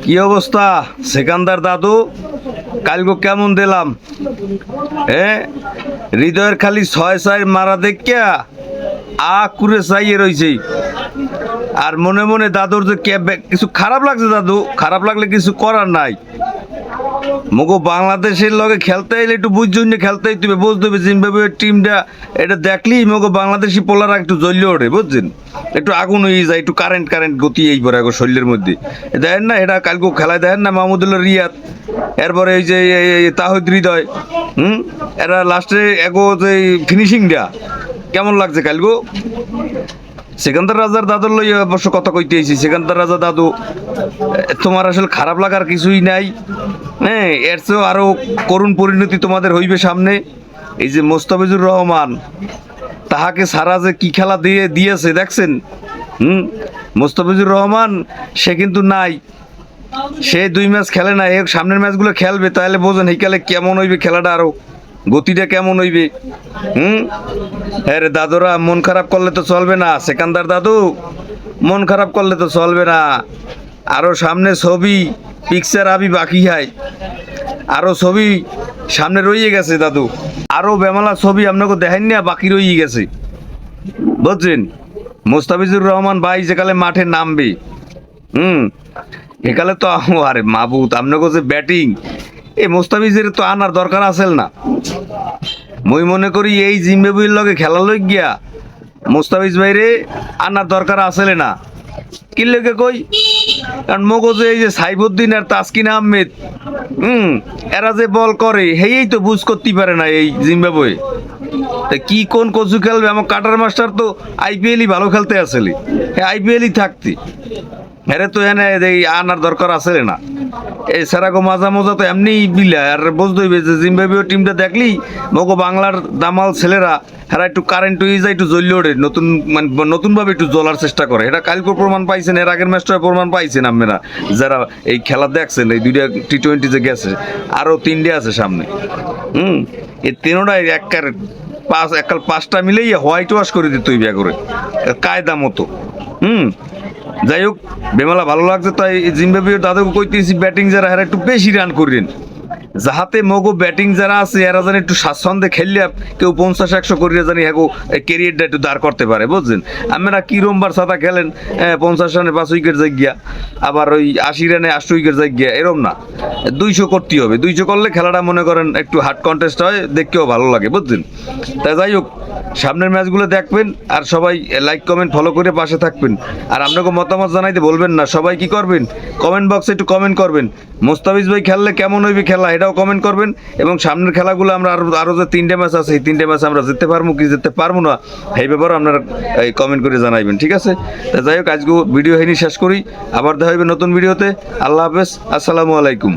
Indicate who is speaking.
Speaker 1: কি অবস্থা সেকান্দার দাদু? কালকে কেমন দিলাম? হৃদয়ের খালি ছয় ছয় মারা দেখিয়া করে চাইয়ে রয়েছে। আর মনে মনে দাদুর যে কিছু খারাপ লাগছে, দাদু খারাপ লাগলে কিছু করার নাই। মগো বাংলাদেশের লগে খেলতে এলে একটু বুঝজন্য খেলতেই তুমি বুঝতে হবে। জিম্বাবুয়ের টিমটা এটা দেখলেই মগো বাংলাদেশি পোলারা একটু জ্বলে ওঠে, বুঝছেন? একটু আগুন হয়ে যায়, একটু কারেন্ট গতি এই পরে এখন শরীরের মধ্যে। দেখেন না এটা কালকে খেলায়, দেখেন না মাহমুদুল্লাহ রিয়াদ, এরপরে এই যে তাহিদ হৃদয়, এরা লাস্টে এগো যে ফিনিশিংটা কেমন লাগছে কালকে? সেকান্দার রাজার দাদুর লই অবশ্য কথা কইতে আইছি। সেকান্দার রাজা দাদু, তোমার আসলে খারাপ লাগার কিছুই নাই। এর চেয়েও আরো করুণ পরিণতি তোমাদের হইবে সামনে। এই যে মোস্তাফিজুর রহমান, তাহাকে সারা যে কি খেলা দিয়েছে দেখছেন। মোস্তাফিজুর রহমান সে কিন্তু নাই, সে 2 ম্যাচ খেলে না। এর সামনের ম্যাচগুলো খেলবে, তাহলে বোঝেন এই খেলে কেমন হইবে খেলাটা, আরো গতিটা কেমন হইবে। হ্যাঁ রে দাদুরা, মন খারাপ করলে তো চলবে না। সেকান্দার দাদু, মন খারাপ করলে তো চলবে না। আরো সামনে ছবি পিকচার আবি বাকি হয়, আরো ছবি সামনে রয়ে গেছে দাদু। আরো বেমালা ছবি আপনাকে দেখেন না, বাকি রয়ে গেছে, বুঝছেন? মোস্তাফিজুর রহমান ভাই যেকালে মাঠে নামবে, একালে তো আরে মাবুত আপনাকে যে ব্যাটিং, এই মোস্তাফিজের তো আনার দরকার আসেল না। মই মনে করি এই জিম্বাবুয়ের লগে খেলা লই গিয়া মোস্তাফিজ ভাইরে আনার দরকার আসেলে না। কি লেগে কই, কারণ মগজে এই যে সাইফুদ্দিন আর তাসকিন আহমেদ, এরা যে বল করে হেই তো বুঝ করতে পারে না এই জিম্বাবুয়ে। কি কোন কচু খেলবে? আমার কাটার মাস্টার তো আইপিএলই ভালো খেলতে আসলে, আইপিএলই থাকতে এরে তো এনে এই আনার দরকার আছে না। এই সেরাগো মাজা মজা তো এমনি বিলা। আর বুঝতে হইবে যে জিম্বাবুয়ে টিমটা দেখলেই মগো বাংলার দামাল ছেলেরা এরা একটু কারেন্ট হয়ে যায়, একটু জ্বলে ওঠে, নতুন মানে নতুনভাবে একটু জ্বলার চেষ্টা করে। এটা কালকে প্রমাণ পাইছেন, এর আগের ম্যাচটা প্রমাণ পাইছেন আপনারা যারা এই খেলা দেখছেন। এই 2টা টি-20 যে গেছে, আরও 3টে আছে সামনে। এই 3টাই একাল 5টা মিলেই হোয়াইট ওয়াশ করে দিত বিয়া করে কায়দা মতো। যাই হোক, বেমালা ভালো লাগছে। তাই জিম্বাবুয়ের দাদাকে কইতেছি, ব্যাটিং যারা এরা একটু বেশি রান করেন, যাহাতে মগো ব্যাটিং যারা আছে এরা যেন একটু স্বাচ্ছন্দ্যে খেললে কেউ 50-100 করিয়া জানি হ্যাঁ ক্যারিয়ারটা একটু দাঁড় করতে পারে, বুঝছেন? আপনারা কি রোমবার সাদা খেলেন, 50 রানে 5 উইকেট যাই গিয়া, আবার ওই 80 রানে 8 উইকেট যাই গিয়া, এরম না। 200 করতে হবে। 200 করলে খেলাটা মনে করেন একটু হার্ড কন্টেস্ট হয়, দেখতেও ভালো লাগে, বুঝছেন? তা যাই হোক, সামনের ম্যাচগুলো দেখবেন আর সবাই লাইক কমেন্ট ফলো করে পাশে থাকবেন। আর আপনাকে মতামত জানাইতে বলবেন না। সবাই কি করবেন, কমেন্ট বক্সে একটু কমেন্ট করবেন। মোস্তাফিজ ভাই খেললে কেমন হইবে খেলা, এটাও কমেন্ট করবেন। এবং সামনের খেলাগুলো আমরা আরও যে 3টে ম্যাচ আছে, এই 3টে ম্যাচ আমরা জিততে পারবো কি জিততে পারবো না, এই ব্যাপারে আপনারা এই কমেন্ট করে জানাইবেন, ঠিক আছে? তা যাই হোক, আজকে ভিডিও হয়নি, শেষ করি। আবার দেখা হবে নতুন ভিডিওতে। আল্লাহ হাফেজ, আসসালামু আলাইকুম।